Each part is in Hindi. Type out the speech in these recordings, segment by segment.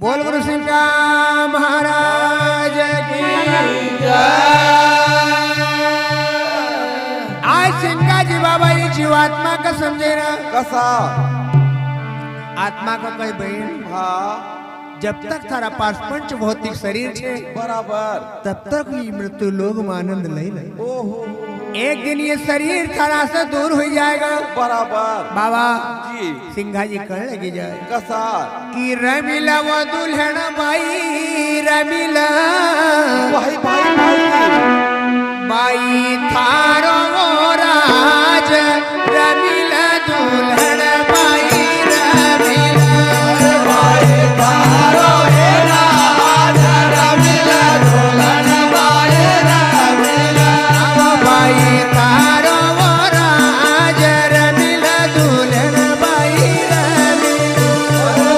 बोल गुरु सिंगा महाराज की जय। आज सिंगा जी बाबा ये जीवात्मा का समझे ना कसा आत्मा का कोई बहन हाँ जब तक थारा पास पंच भौतिक शरीर छे बराबर तब तक ये मृत्यु लोग में आनंद नहीं ले। ओहो एक दिन ये शरीर थारा से दूर हो जाएगा। बराबर बाबा जी सिंघा जी कहने लगी जाए कसा कि रमिला वो दुल्हन भाई रमिला भाई भाई भाई बाई थारो वो राज रमिला दुल्हन बाई रमिला भाई तारो हे राज रमिला दुल्हन भाई रमिला बाई थारो वो राज रमिला दुल्हन बाई रमिला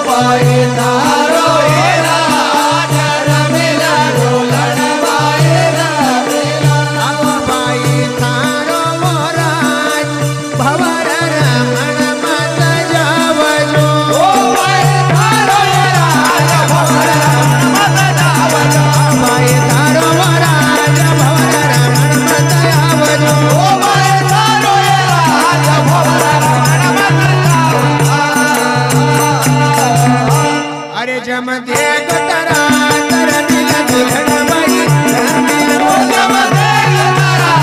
भाई तारो हे राज रमिला दुल्हन भाई रमिला बाई थारो वो राज भवर रमण मत जावलो भाई तारो हे राज भवर मत जावलो बाई थारो वो राज भवर रमण मत जावलो भाई तारो हे राज भवर मत अरे जम देख तरा तर मिल दुल्हन बाई रमिला जम देख तरा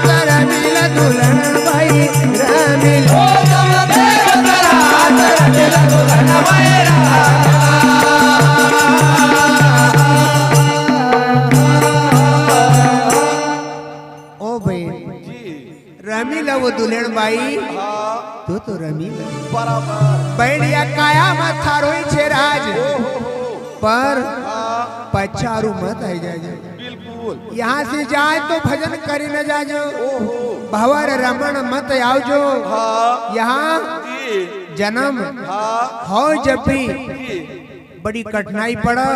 तर मिल दुल्हन बाई रमिला ओ भाई रमिला वो दुल्हन बाई तो रमिला बराबर बैठिया काया मत थारोई छे राज पर पचारू मत आई जाए बिल्कुल यहाँ से जाए तो भजन करी न जाजो ओहो भवर रमण मत आवजो हाँ यहाँ जी जन्म हाँ हो जब भी जी बड़ी कठिनाई पड़ा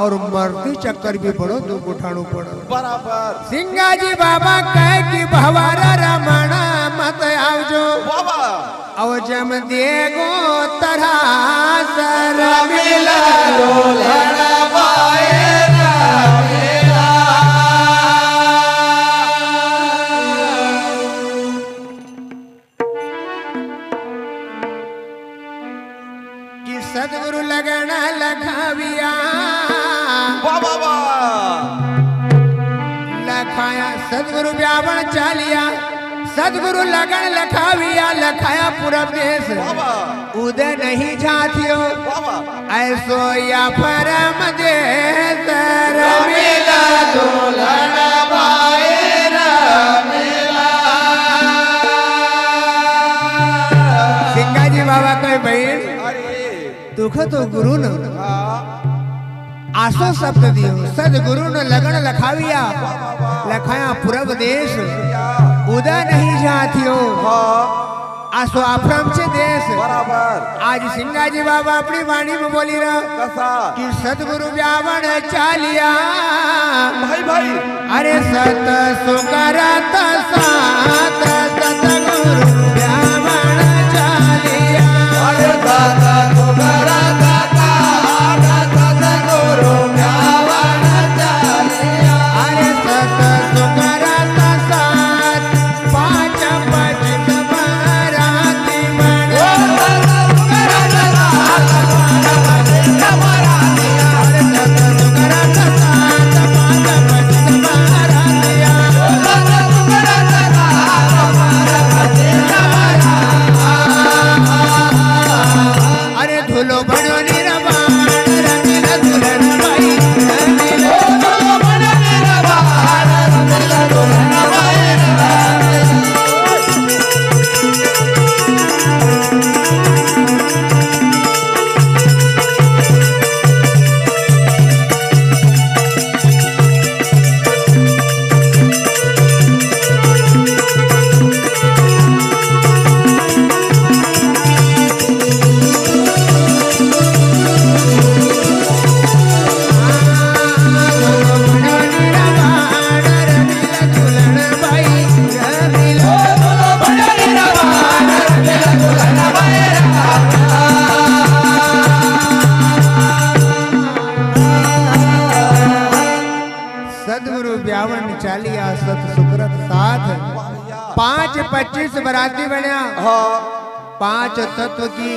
और मृत्यु चक्कर भी पड़ो तो उठानो पड़ो। बराबर सिंगा जी बाबा कहे कि भवर रमण मत आवजो बाबा अब जम देगो तरह सर मिला कि सदगुरु लगन लखाविया बाबा लखाया सदगुरु ब्यावन चालिया सदगुरु लगन लखाविया लखाया पूरब देश बाबा उदय नहीं झाथियो बाबा ऐसो या परम देश रमिला दुल्हन बाई सिंगा जी बाबा कहे बहन अरे दुख तो गुरु न हाँ आसो शब्द दियो सदगुरु न लगन लखाविया लखाया पूरब देश उदय नहीं जाथियो हाँ आसो आश्रम से देश बराबर आज सिंगा जी बाबा अपनी वाणी में बोली रहा कसा कि सदगुरु ब्यावन चालिया भाई भाई अरे सत सुकरत सात सतगुरु ब्यावन चालिया अरे दादा तुम्हारा दादा दादा गुरु ब्यावन चालिया अरे सत सुकरत सात पांच पचित बराती बन अरे सत सुकरत सात पांच पचित बरातिया 25 बराती बनया, हाँ 5 तत्व की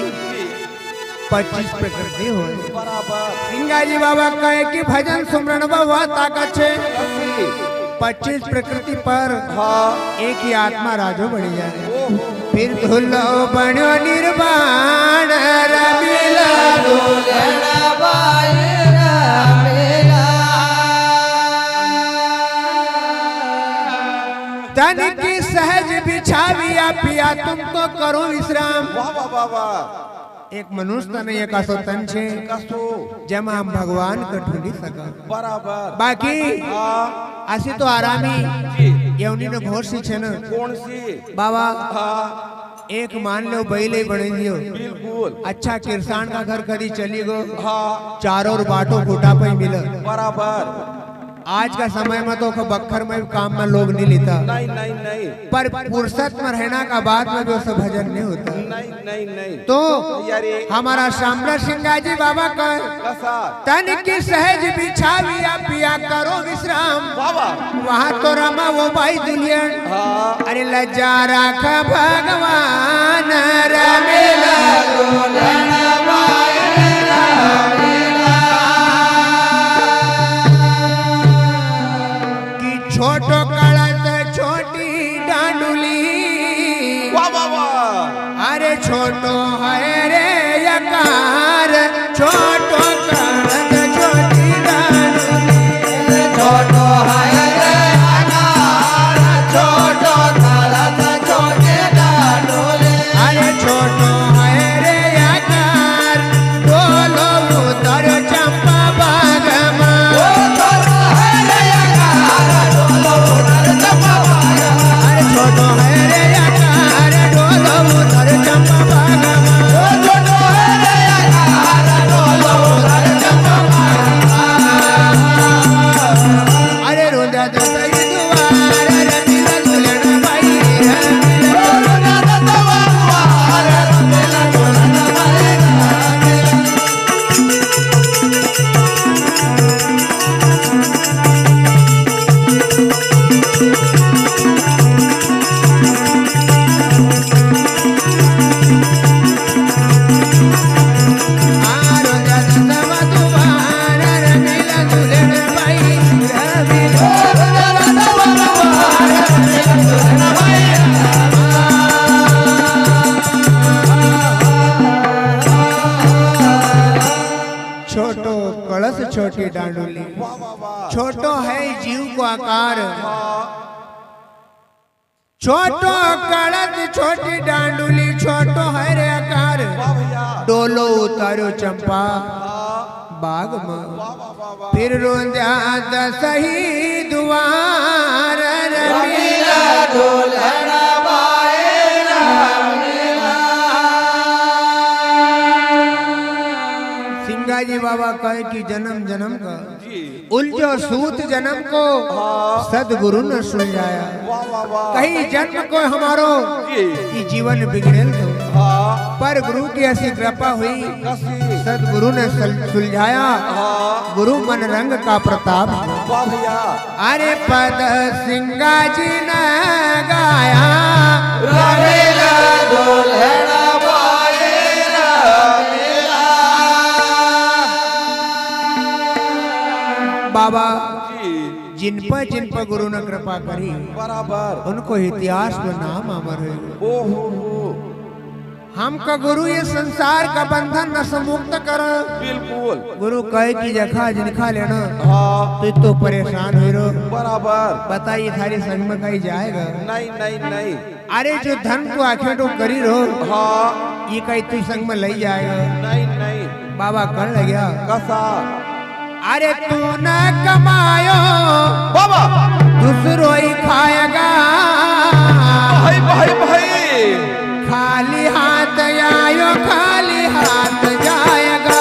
25 प्रकृति हो। बराबर सिंगाजी बाबा कहे कि भजन सुमरण वह ताकत छे, कसी 25 प्रकृति पर हाँ एक ही आत्मा राजो बढ़ी जाए। ओहो फिर धुलो बनो निर्वाण रमिला तन की सहज बिछाविया पिया तुमको करो विश्राम। वाह वाह वाह वाह एक मनुष्य तन एक असो तन छे कसो जेमा हम भगवान को ढूंढी सका। बराबर बाकी हाँ असी तो आरामी जी येवनी ने घोर सी छे न कौन सी बाबा। हाँ एक मान लो बैले बने दियो, बिल्कुल अच्छा किरसान का घर कदी चली गो, हाँ चारों ओर बाटो फूटा पे मिल। बराबर आज का समय में तो बखर में काम में लोग नहीं लेता, नहीं नहीं नहीं पर फुर्सत में रहना का बाद में भी उससे भजन नहीं होता। नहीं नहीं नहीं तो यारे हमारा शामला सिंगाजी बाबा का कसा तन की सहज बिछाविया पिया करो विश्राम। बाबा वहाँ तो रमा वो भाई दुल्हन, हाँ अरे लज्जा राख भगवान रमेला कि छोटो कड़त छोटी डांडुली, वाह वाह वाह अरे छोटो है रे यकार, छोटो कड़त छोटी डांडुली, छोटो है रे आकार छोटो कलत छोटे डाडोले अरे छोटो है रे यकार, डोलो उतर चंपा बागमा। छोटो है रे आकार डोलो उतर चंपा बागमा अरे छोटो है रे यकार, डोलो उतर चंपा बागमा। छोटो है रे आकार डोलो उतर चंपा बागमा अरे रोंदा दसई दुआर रमिला दुल्हन भाई रमिला। रोना दतवा दुआर रमेला दुल्हन भाई रोंदा दसवा दुआर रमिला दुल्हन भाई रमिला। रोना दतवा दुआर रमेला दुल्हन भाई छोटो कलश छोटी डांडुली, वाह वाह वाह छोटो है जीव को आकार, छोटो कड़त छोटी डांडुली, छोटो है रे आकार, वाह भैया डोलो उतारो चंपा बाग में। वाह वाह वाह वाह फिर रोंदा दसही दुआर रमिला। दुल्हन भाई रमेला सिंगाजी बाबा कहे कि जन्म जन्म का जी उलझो सूत जन्म को सदगुरु ने सुलझाया। वाह वाह वाह कहीं जन्म को हमारो जी कि जीवन बिगड़ेल तो, हाँ पर गुरु की ऐसी कृपा हुई, कसी सदगुरु ने सुलझाया। हाँ गुरु मन रंग का प्रताप। वाह भैया अरे पद सिंगाजी ने गाया, रमेला दुल्हन भाई रमेला बाबा जी जिन पर गुरु ने कृपा करी बराबर उनको इतिहास में नाम अमर है। ओहो हमका गुरु ये संसार का बंधन न समुक्त कर। बिल्कुल गुरु कहे कि जखा जिनखा लेना हाँ तो परेशान हो रो, बराबर बताइए थारी संग में कहीं जाएगा। नहीं नहीं नहीं अरे जो धन को आखे तो करी रो, हाँ ये कहीं तू संग में ले जाएगा। नहीं नहीं बाबा कर लग गया, कसा अरे तू न कमायो बाबा दूसरो ही खाएगा, भाई भाई भाई खाली हाथ आयो खाली हाथ जाएगा।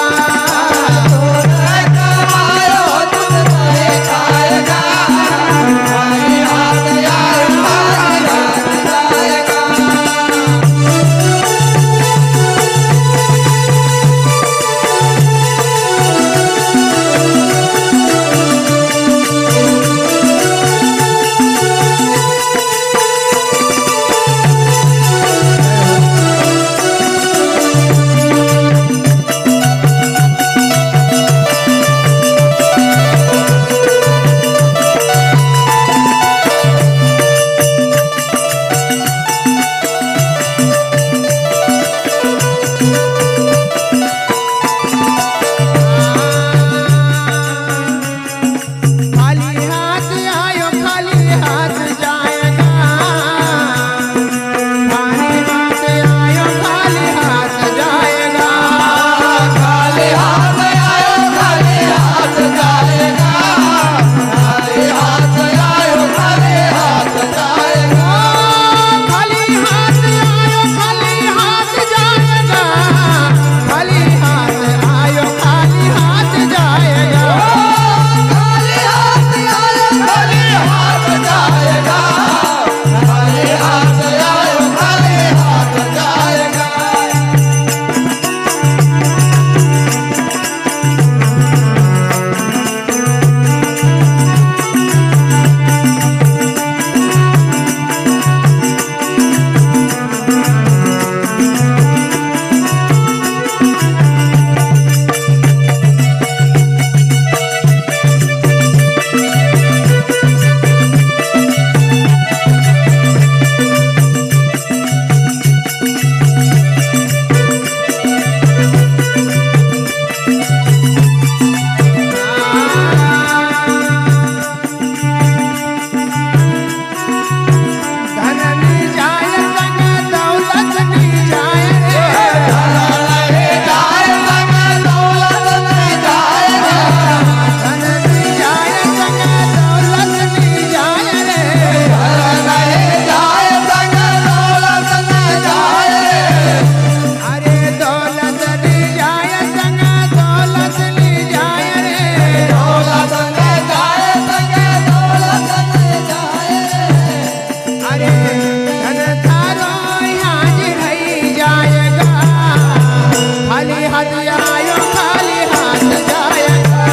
आयो खाली हाथ जाएगा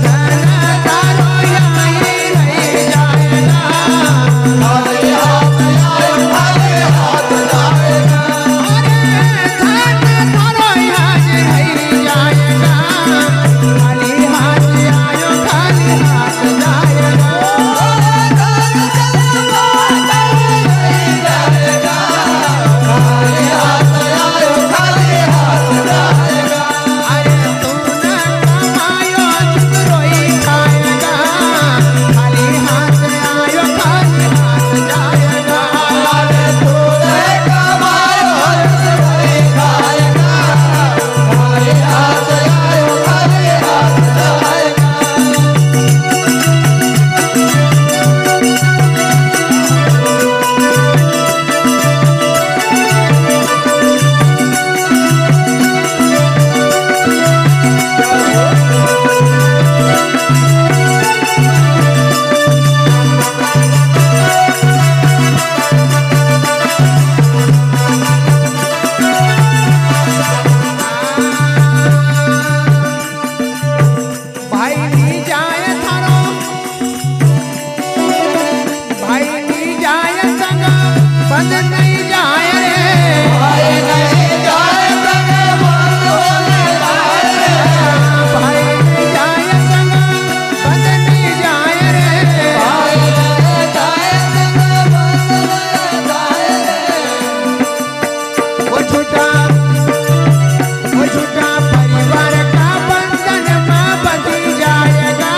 धन तारो यहीं रह जाएगा खाली हाथ आयो खाली हाथ जाएगा अरे धन तारो यहीं रह जाएगा खाली हाथ आयो खाली हाथ जाएगा खाली हाथ आयो खाली हाथ जाएगा अरे तू न कमायो चुप रोई खाएगा खाली हाथ आयो खाली हाथ जाएगा अरे तूने कमायो वही खाएगा खाली हाथ आयो खाली हाथ जाएगा भाई नी जाए थारो भाई नी जाए संग बंद नहीं जाए रे भाई नहीं जाए संगे बंद होने लाए भाई नी जाए संग बंद नहीं जाए रे भाई नहीं जाए संगे बंद होने लाए वो छूटा परिवार का बंधन में बंधी जाएगा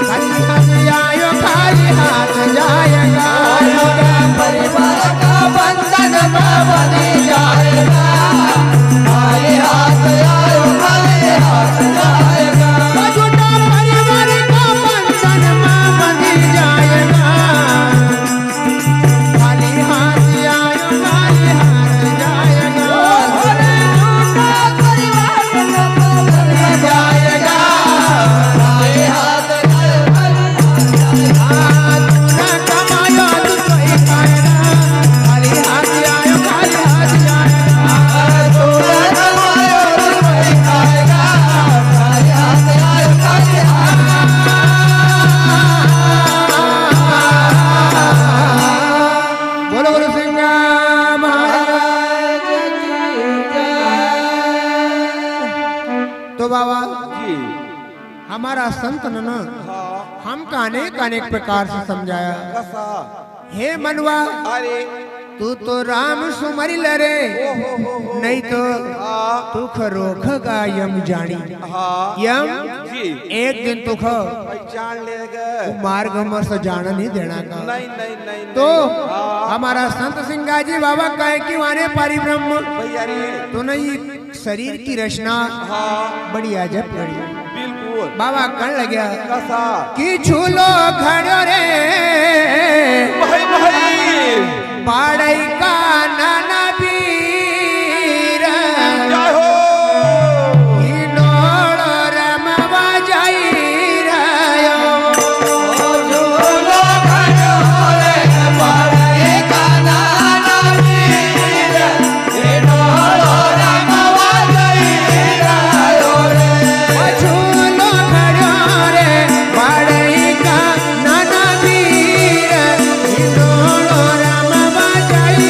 खाली हाथ आयो खाली हाथ जाएगा परिवार का बंधन में बंधी जाएगा खाली हाथ आयो खाली हाथ जाएगा वो छूटा परिवार का बंधन में बंधी जाएगा खाली हाथ आयो खाली हाथ जाएगा जाएगा खाली हाथ आयो खाली ना कमायो तू कोई खाएगा खाली हाथ आयो खाली हाथ जाएगा तूने कमायो वही खाएगा खाली हाथ आयो खाली हाथ बोलो बोलो सिंगा महाराज तो बाबा जी हमारा संत ने न हाँ हमका अनेक अनेक प्रकार से समझाया कसा हे मनवा अरे तू तो राम सुमरी लरे नहीं तो हाँ तुख रोखगा यम जानी हाँ यम जी एक दिन तुख पहचान लेगा मार्ग में से जान नहीं देना का नहीं नहीं नहीं तो हाँ हमारा संत सिंगाजी बाबा कहे कि वाने पारी ब्रह्म भैया रे तो न ये शरीर की रचना हाँ बड़ी अजब करी बिल्कुल बाबा कह लग्या कसा कि झूलो घड़ो रे भाई भाई बाड़ई का नाना वीर जय हो हिनोड़ो रमवा जाई रयो झूलो घड़ो रे बड़े का नाना वीर हिनोड़ो रमवा जाई रयो रे झूलो घड़ो रे बाड़ई का नाना वीर हिनोड़ो रमवा जाई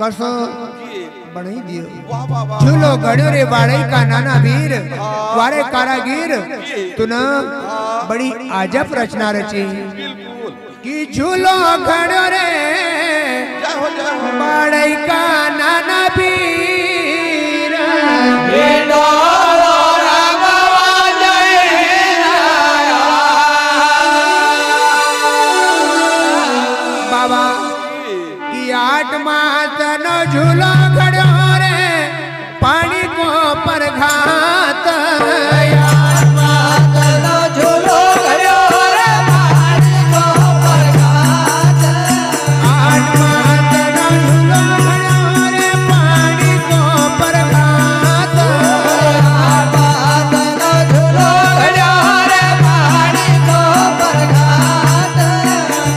कसो जी बणी दियो वाह वाह वाह झूलो घड़ो रे बाड़ई का नाना वीर वारे कारागीर तुन बड़ी आजब रचना रची बिल्कुल कि झूलो घड़ो रे जय हो बाड़ई का नाना वीर बाबा कि 8 मास नो झूलो घड़ो रे पानी को परघात 8 मास नो झूलो घड़ो रे पानी को परघात 8 मास नो झूलो घड़ो रे पानी को परघात 8 मास नो झूलो घड़ो रे पानी को परघात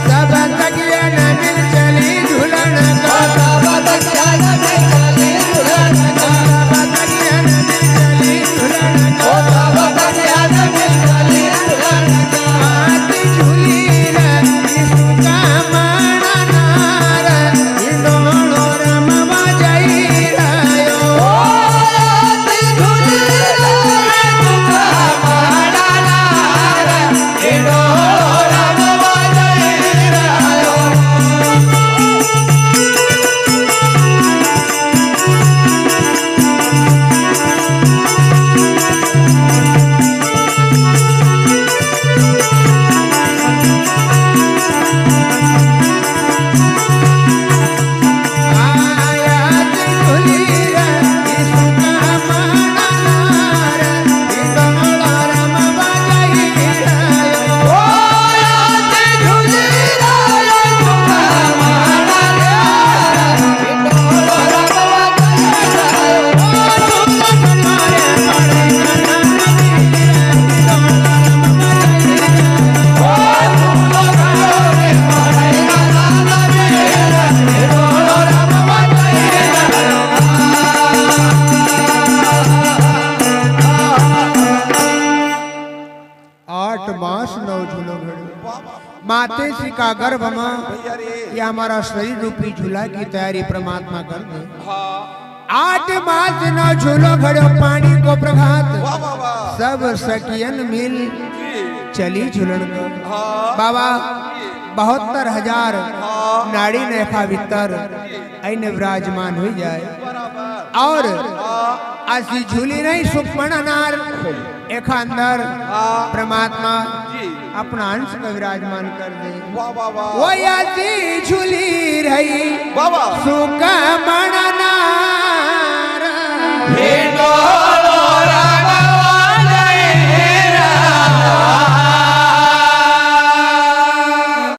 सब तकिया न मिल चली झूलन का सब तकिया न मिल चली झूलन का सब तकिया न मिल चली झूलन का सब तकिया न मिल चली झूलन का हाथ झूली रे इसका माना नार इंदोनो रमवा जाई रायो हाथ झूली रे इसका माना नार इंदोनो रमवा जाई रायो आयात झूली रे इसका माना नार इंदोनो रमवा जाई रायो आयात झूली रे इसका माना नार इंदोनो रमवा जाई रायो तुम्हारे बड़े नाना आठ मास नौ झूलो घड़ो माते श्री का गर्भ में भैया रे ये हमारा शरीर रूपी झूला की तैयारी परमात्मा कर दे हाँ 8 मास नौ झूलो घड़ो पानी को प्रभात वाह वाह वाह सब सखियन मिल जी चली झूलन को हाँ बाबा 72,000 नाड़ी नेखा भीतर ऐने विराजमान हो जाए बराबर और हाँ ऐसी झूली नहीं सुखमण अनार एक अंदर हाँ परमात्मा जी अपना अंश को विराजमान कर दे वाह वाह वाह वो ऐसी झूली रही वाह वाह सुखा